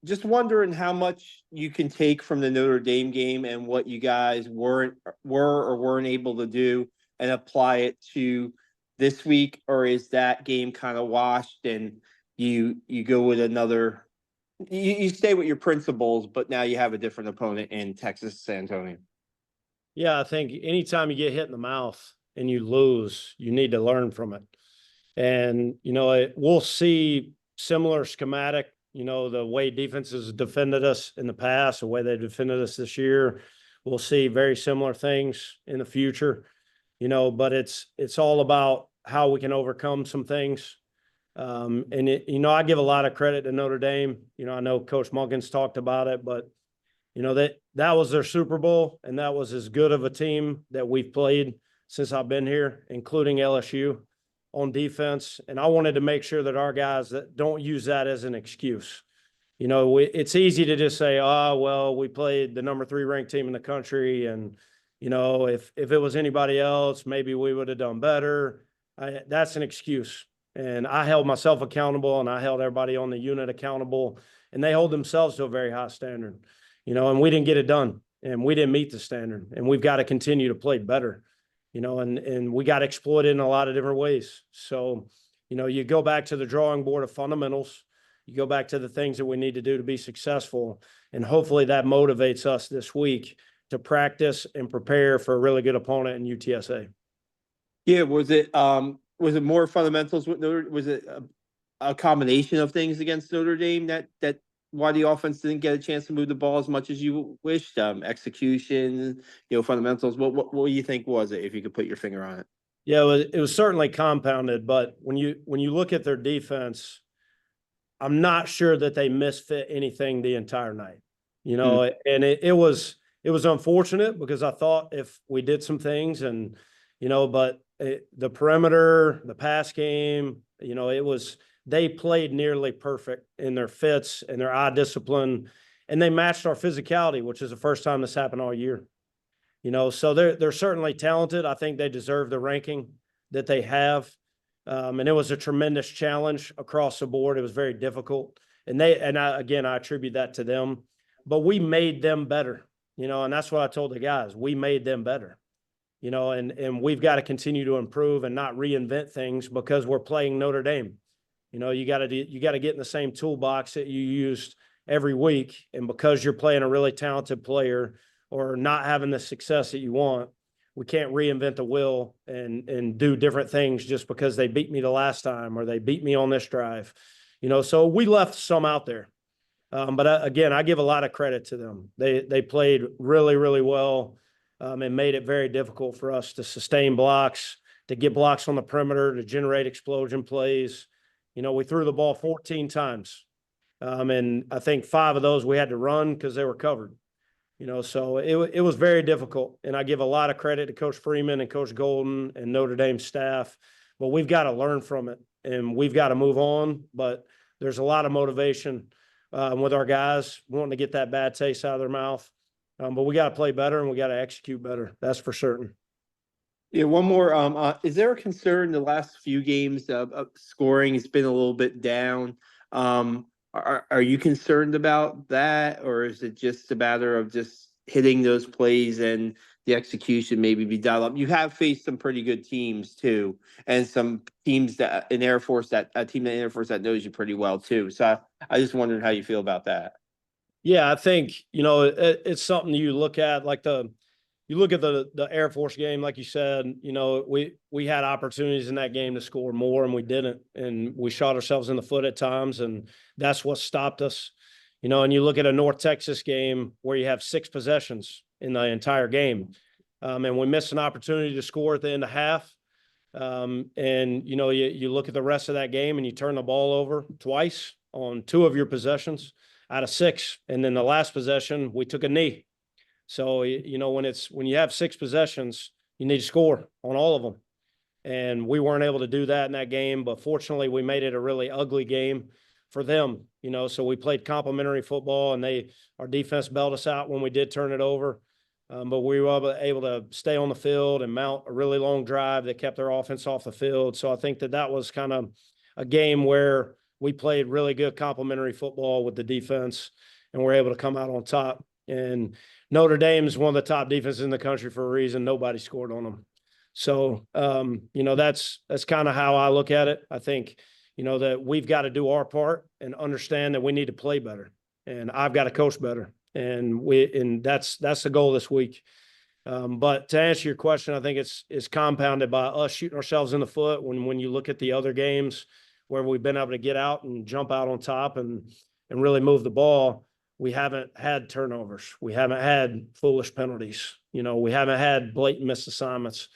just wondering how much you can take from the Notre Dame game and what you guys weren't able to do and apply it to this week, or is that game kind of washed and you go with another you stay with your principles, but now you have a different opponent in Texas, San Antonio? Yeah, I think anytime you get hit in the mouth and you lose, you need to learn from it. And, we'll see similar schematic, the way defenses defended us in the past, the way they defended us this year. We'll see very similar things in the future, but it's all about how we can overcome some things. I give a lot of credit to Notre Dame. I know Coach Munkins talked about it, but that was their Super Bowl, and that was as good of a team that we've played since I've been here, including LSU on defense. And I wanted to make sure that our guys that don't use that as an excuse. It's easy to just say, oh, well, we played the number 3 ranked team in the country. And, if it was anybody else, maybe we would have done better. That's an excuse. And I held myself accountable, and I held everybody on the unit accountable, and they hold themselves to a very high standard, and we didn't get it done, and we didn't meet the standard, and we've got to continue to play better, and we got exploited in a lot of different ways. So, you go back to the drawing board of fundamentals, you go back to the things that we need to do to be successful, and hopefully that motivates us this week to practice and prepare for a really good opponent in UTSA. Yeah, was it more fundamentals with was it a combination of things against Notre Dame that why the offense didn't get a chance to move the ball as much as you wished? Execution, fundamentals. What do you think was it, if you could put your finger on it? Yeah, it was certainly compounded, but when you look at their defense, I'm not sure that they misfit anything the entire night. And it was unfortunate because I thought if we did some things and but the perimeter, the pass game, they played nearly perfect in their fits and their eye discipline, and they matched our physicality, which is the first time this happened all year. So they're certainly talented. I think they deserve the ranking that they have. And it was a tremendous challenge across the board. It was very difficult. And I attribute that to them, but we made them better, and that's what I told the guys. We made them better, and we've got to continue to improve and not reinvent things because we're playing Notre Dame. You got to get in the same toolbox that you used every week. And because you're playing a really talented player or not having the success that you want, we can't reinvent the wheel and do different things just because they beat me the last time or they beat me on this drive. So we left some out there. But again, I give a lot of credit to them. They played really, really well and made it very difficult for us to sustain blocks, to get blocks on the perimeter, to generate explosion plays. We threw the ball 14 times. And I think 5 of those we had to run because they were covered. So it was very difficult. And I give a lot of credit to Coach Freeman and Coach Golden and Notre Dame staff. But we've got to learn from it, and we've got to move on. But there's a lot of motivation with our guys wanting to get that bad taste out of their mouth. But we got to play better, and we got to execute better. That's for certain. Yeah, one more. Is there a concern the last few games of scoring has been a little bit down? Are you concerned about that, or is it just a matter of just hitting those plays and the execution maybe be dialed up? You have faced some pretty good teams too, and some teams that in Air Force that a team in Air Force that knows you pretty well too. So I just wondered how you feel about that. Yeah, I think it's something you look at you look at the Air Force game, like you said, we had opportunities in that game to score more and we didn't. And we shot ourselves in the foot at times, and that's what stopped us. And you look at a North Texas game where you have 6 possessions in the entire game. And we missed an opportunity to score at the end of half. And, you look at the rest of that game and you turn the ball over twice on 2 of your possessions out of 6. And then the last possession, we took a knee. So, when you have 6 possessions, you need to score on all of them. And we weren't able to do that in that game, but fortunately we made it a really ugly game for them, so we played complimentary football and our defense bailed us out when we did turn it over. But we were able to stay on the field and mount a really long drive that kept their offense off the field. So I think that was kind of a game where we played really good complementary football with the defense, and we're able to come out on top. And Notre Dame is one of the top defenses in the country for a reason. Nobody scored on them. So, that's kind of how I look at it. I think, that we've got to do our part and understand that we need to play better, and I've got to coach better. And that's the goal this week. But to answer your question, I think it's compounded by us shooting ourselves in the foot when you look at the other games where we've been able to get out and jump out on top and really move the ball. We haven't had turnovers. We haven't had foolish penalties. We haven't had blatant missed assignments.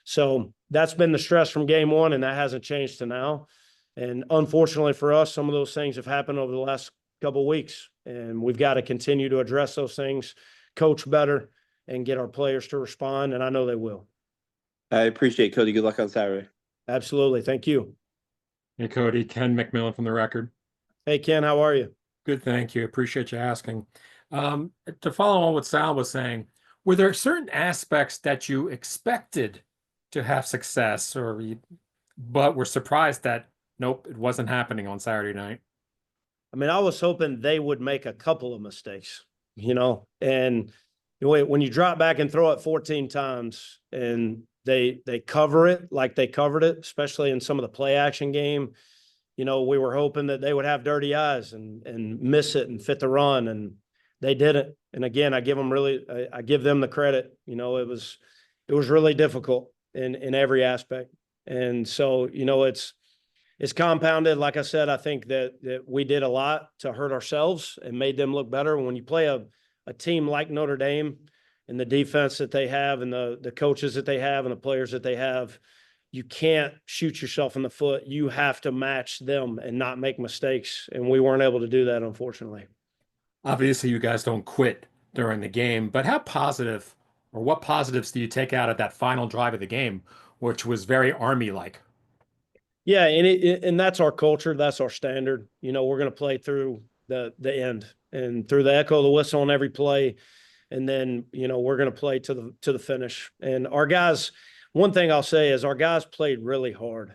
So that's been the stress from game one, and that hasn't changed to now. And unfortunately for us, some of those things have happened over the last couple of weeks, and we've got to continue to address those things, coach better, and get our players to respond, and I know they will. I appreciate it, Cody. Good luck on Saturday. Absolutely. Thank you. Hey, Cody. Ken McMillan from The Record. Hey, Ken, how are you? Good, thank you. Appreciate you asking. To follow on what Sal was saying, were there certain aspects that you expected to have success, but were surprised that, nope, it wasn't happening on Saturday night? I mean, I was hoping they would make a couple of mistakes, and when you drop back and throw it 14 times and they cover it like they covered it, especially in some of the play action game, we were hoping that they would have dirty eyes and miss it and fit the run, and they didn't. And again, I give them the credit. It was really difficult in every aspect. And so, it's compounded. Like I said, I think that we did a lot to hurt ourselves and made them look better. When you play a team like Notre Dame and the defense that they have and the coaches that they have and the players that they have, you can't shoot yourself in the foot. You have to match them and not make mistakes. And we weren't able to do that, unfortunately. Obviously, you guys don't quit during the game, but what positives do you take out of that final drive of the game, which was very Army-like? Yeah, and that's our culture. That's our standard. We're going to play through the end and through the echo of the whistle on every play. And then, we're going to play to the finish. And our guys, one thing I'll say is our guys played really hard,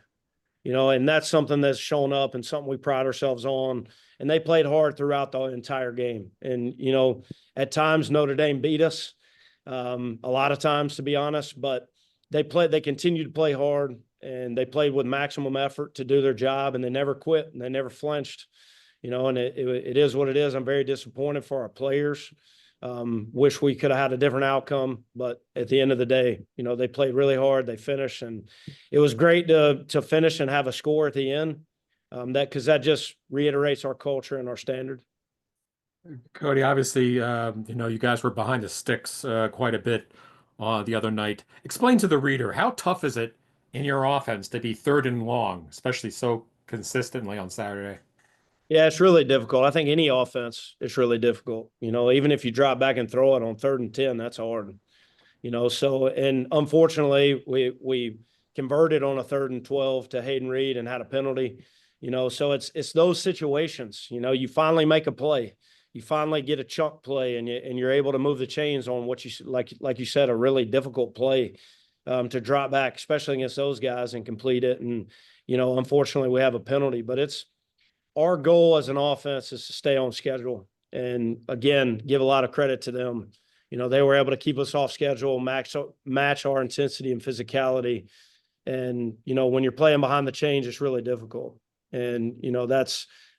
and that's something that's shown up and something we pride ourselves on. And they played hard throughout the entire game. And, at times Notre Dame beat us, a lot of times, to be honest, but they continued to play hard, and they played with maximum effort to do their job, and they never quit and they never flinched, and it is what it is. I'm very disappointed for our players. Wish we could have had a different outcome, but at the end of the day, they played really hard. They finished, and it was great to finish and have a score at the end. Because that just reiterates our culture and our standard. Cody, obviously, you guys were behind the sticks quite a bit the other night. Explain to the reader, how tough is it in your offense to be third and long, especially so consistently on Saturday? Yeah, it's really difficult. I think any offense, it's really difficult. Even if you drop back and throw it on 3rd and 10, that's hard. So, and unfortunately, we converted on a 3rd and 12 to Hayden Reed and had a penalty. So it's those situations. You finally make a play, you finally get a chunk play, and you're able to move the chains on what you like you said, a really difficult play to drop back, especially against those guys, and complete it. And unfortunately, we have a penalty. But it's our goal as an offense is to stay on schedule, and again, give a lot of credit to them. They were able to keep us off schedule, match our intensity and physicality. And when you're playing behind the chains, it's really difficult. And,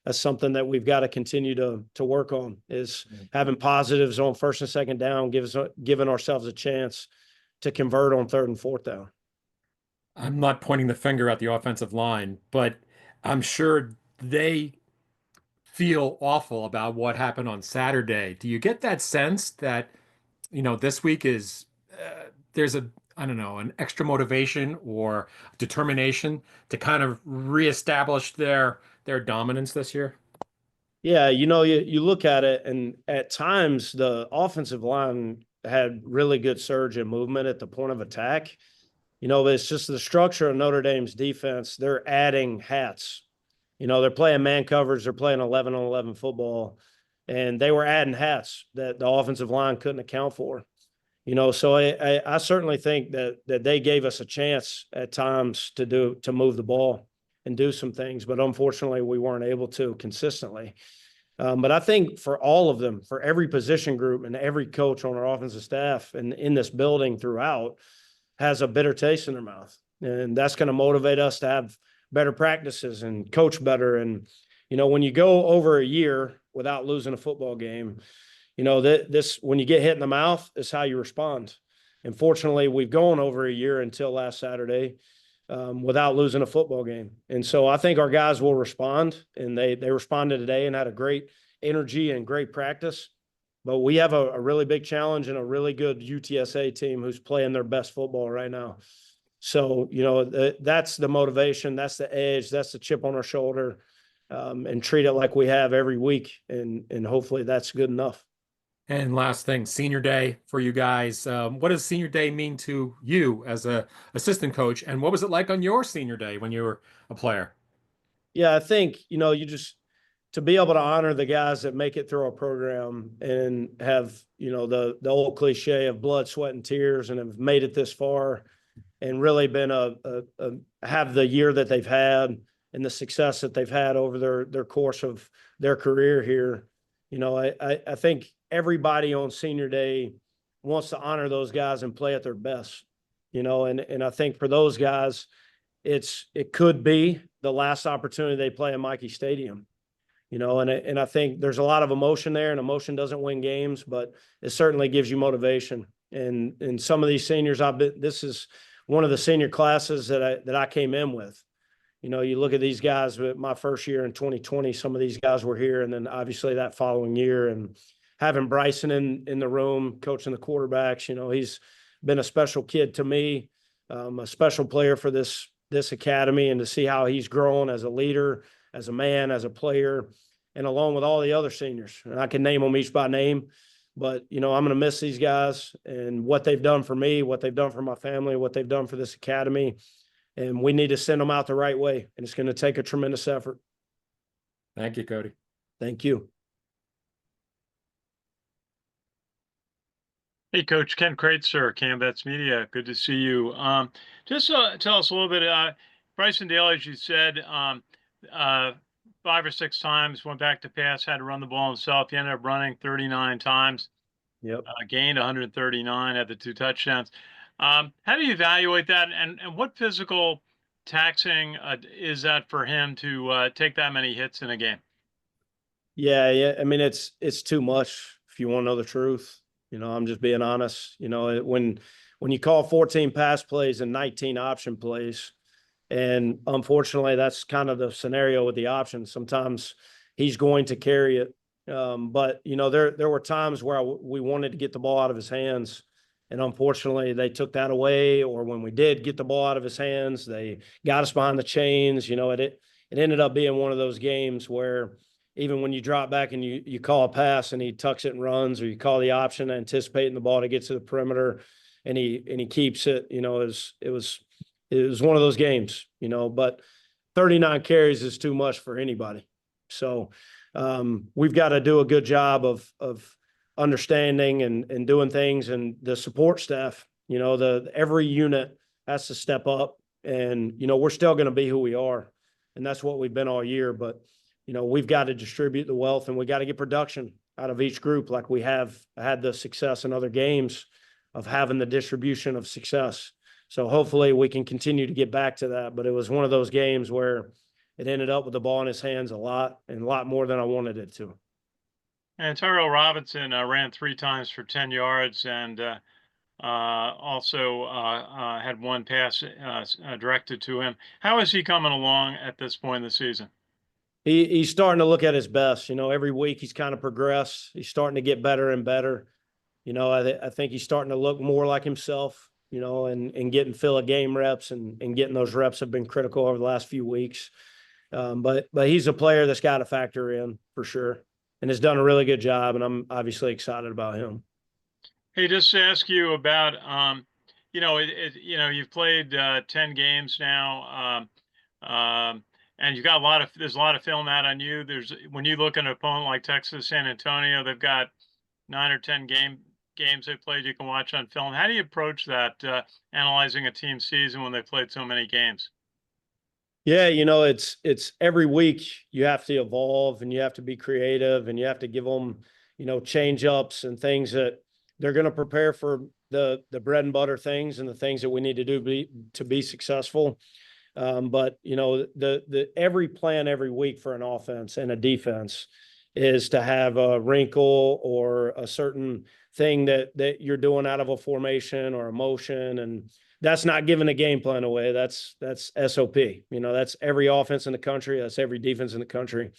that's something that we've got to continue to work on, is having positives on 1st and 2nd down, giving ourselves a chance to convert on 3rd and 4th down. I'm not pointing the finger at the offensive line, but I'm sure they feel awful about what happened on Saturday. Do you get that sense that, this week is, there's an extra motivation or determination to kind of reestablish their dominance this year? Yeah, you look at it, and at times the offensive line had really good surge and movement at the point of attack. But it's just the structure of Notre Dame's defense. They're adding hats. They're playing man coverage. They're playing 11-on-11 football, and they were adding hats that the offensive line couldn't account for. So I certainly think that they gave us a chance at times to move the ball. and do some things. But unfortunately, we weren't able to consistently. But I think for all of them, for every position group and every coach on our offensive staff and in this building throughout has a bitter taste in their mouth. And that's going to motivate us to have better practices and coach better. And, when you go over a year without losing a football game, this when you get hit in the mouth is how you respond. And fortunately, we've gone over a year until last Saturday without losing a football game. And so I think our guys will respond, and they responded today and had a great energy and great practice. But we have a really big challenge and a really good UTSA team who's playing their best football right now. So, that's the motivation, that's the edge, that's the chip on our shoulder, and treat it like we have every week. And hopefully that's good enough. And last thing, senior day for you guys. What does senior day mean to you as a assistant coach? And what was it like on your senior day when you were a player? Yeah, I think, you just to be able to honor the guys that make it through our program and have, the old cliche of blood, sweat, and tears and have made it this far and really been have the year that they've had and the success that they've had over their course of their career here. I think everybody on senior day wants to honor those guys and play at their best, and I think for those guys, it could be the last opportunity they play in Michie Stadium, and I think there's a lot of emotion there, and emotion doesn't win games, but it certainly gives you motivation. And some of these seniors this is one of the senior classes that I came in with. You look at these guys with my first year in 2020, some of these guys were here, and then obviously that following year, and having Bryson in the room, coaching the quarterbacks, he's been a special kid to me, a special player for this academy, and to see how he's grown as a leader, as a man, as a player, and along with all the other seniors. And I can name them each by name, but, I'm going to miss these guys and what they've done for me, what they've done for my family, what they've done for this academy. And we need to send them out the right way. And it's going to take a tremendous effort. Thank you, Cody. Thank you. Hey, Coach Ken Kreitzer, Cadets Media. Good to see you. Just tell us a little bit. Bryson Dale, as you said, 5 or 6 times went back to pass, had to run the ball himself. He ended up running 39 times. Yep. Gained 139, had the 2 touchdowns. How do you evaluate that, and what physical taxing is that for him to take that many hits in a game? Yeah. I mean, it's too much if you want to know the truth. I'm just being honest. When you call 14 pass plays and 19 option plays, and unfortunately, that's kind of the scenario with the options. Sometimes he's going to carry it. But, there were times where we wanted to get the ball out of his hands, and unfortunately they took that away. Or when we did get the ball out of his hands, they got us behind the chains. It ended up being one of those games where even when you drop back and you call a pass and he tucks it and runs, or you call the option anticipating the ball to get to the perimeter and he keeps it, it was one of those games, but 39 carries is too much for anybody. So we've got to do a good job of understanding and doing things, and the support staff, every unit has to step up, and, we're still going to be who we are, and that's what we've been all year. But, we've got to distribute the wealth, and we got to get production out of each group, like we have had the success in other games of having the distribution of success. So hopefully we can continue to get back to that. But it was one of those games where it ended up with the ball in his hands a lot more than I wanted it to. And Tyrell Robinson ran 3 times for 10 yards, and also had 1 pass directed to him. How is he coming along at this point in the season? He's starting to look at his best. Every week he's kind of progressed. He's starting to get better and better. I think he's starting to look more like himself, and getting fill of game reps and getting those reps have been critical over the last few weeks. But he's a player that's got to factor in for sure, and has done a really good job. And I'm obviously excited about him. Hey, just to ask you about, you've played 10 games now, and you got there's a lot of film out on you. When you look at an opponent like Texas, San Antonio, they've got 9 or 10 games they played you can watch on film. How do you approach that, analyzing a team season when they played so many games? Yeah, it's every week you have to evolve and you have to be creative and you have to give them, change ups and things that they're going to prepare for the bread and butter things and the things that we need to do to be successful. But the every plan every week for an offense and a defense is to have a wrinkle or a certain thing that you're doing out of a formation or a motion, and that's not giving a game plan away. That's SOP. That's every offense in the country. That's every defense in the country.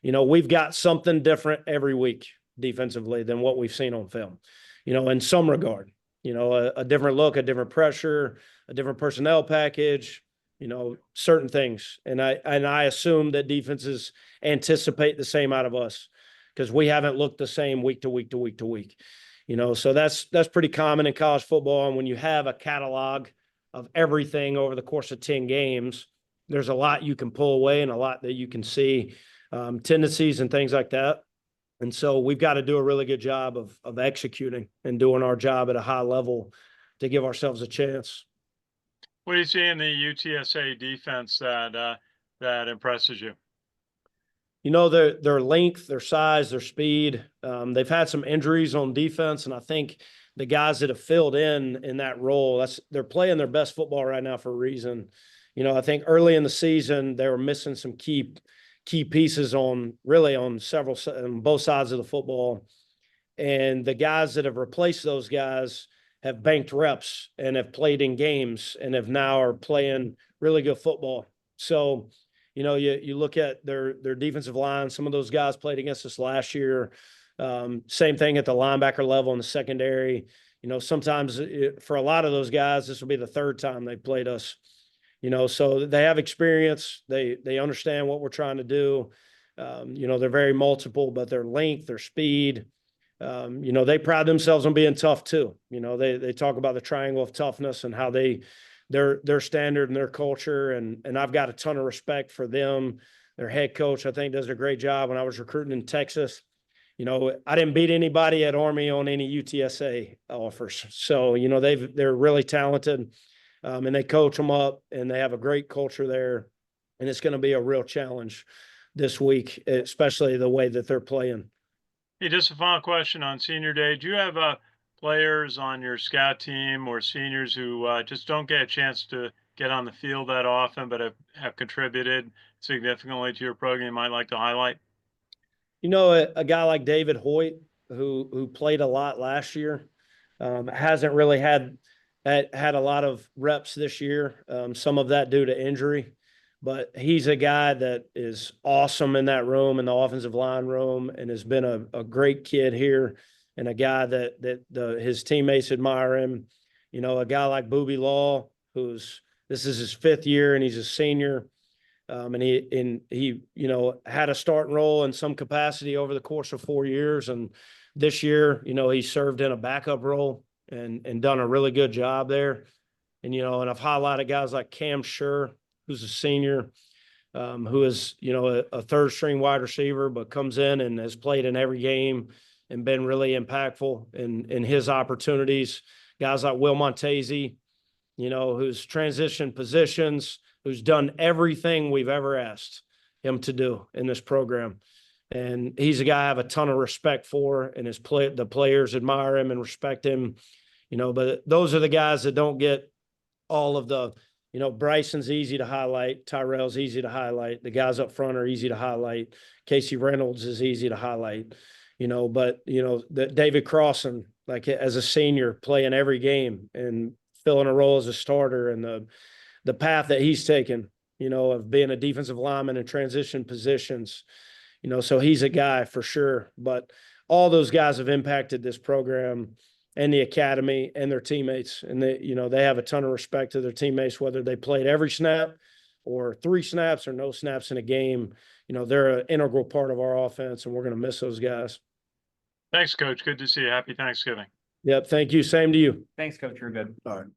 We've got something different every week defensively than what we've seen on film. In some regard, a different look, a different pressure, a different personnel package, certain things. And I assume that defenses anticipate the same out of us because we haven't looked the same week to week to week to week. So that's pretty common in college football. And when you have a catalog of everything over the course of 10 games, there's a lot you can pull away and a lot that you can see, tendencies and things like that. And so we've got to do a really good job of executing and doing our job at a high level to give ourselves a chance. What do you see in the UTSA defense that impresses you? Their length, their size, their speed. They've had some injuries on defense, and I think the guys that have filled in that role, they're playing their best football right now for a reason. I think early in the season they were missing some key pieces on both sides of the football, and the guys that have replaced those guys have banked reps and have played in games and have now are playing really good football. So, you look at their defensive line. Some of those guys played against us last year. Same thing at the linebacker level in the secondary. Sometimes for a lot of those guys, this will be the third time they played us. So they have experience. They understand what we're trying to do. They're very multiple, but their length, their speed, they pride themselves on being tough too. They talk about the triangle of toughness and how their standard and their culture. And I've got a ton of respect for them. Their head coach, I think, does a great job. When I was recruiting in Texas, I didn't beat anybody at Army on any UTSA offers. So, they're really talented, and they coach them up and they have a great culture there. And it's going to be a real challenge this week, especially the way that they're playing. Hey, just a final question on senior day. Do you have players on your scout team or seniors who just don't get a chance to get on the field that often, but have contributed significantly to your program you might like to highlight? A guy like David Hoyt, who played a lot last year, hasn't really had a lot of reps this year. Some of that due to injury, but he's a guy that is awesome in that room, in the offensive line room, and has been a great kid here, and a guy that his teammates admire him. A guy like Booby Law, this is his 5th year and he's a senior. And he had a starting role in some capacity over the course of 4 years. And this year, he served in a backup role and done a really good job there. And, and I've highlighted guys like Cam Schur, who's a senior, who is, a third string wide receiver, but comes in and has played in every game and been really impactful in his opportunities. Guys like Will Montesi, who's transitioned positions, who's done everything we've ever asked him to do in this program. And he's a guy I have a ton of respect for, and the players admire him and respect him, but those are the guys that don't get all of the, Bryson's easy to highlight. Tyrell's easy to highlight. The guys up front are easy to highlight. Casey Reynolds is easy to highlight, but, David Crossan, like as a senior, playing every game and filling a role as a starter, and the path that he's taken, of being a defensive lineman in transition positions, so he's a guy for sure. But all those guys have impacted this program and the academy and their teammates. And they have a ton of respect to their teammates, whether they played every snap or 3 snaps or no snaps in a game. They're an integral part of our offense, and we're going to miss those guys. Thanks, Coach. Good to see you. Happy Thanksgiving. Yep. Thank you. Same to you. Thanks, Coach. You're good. All right.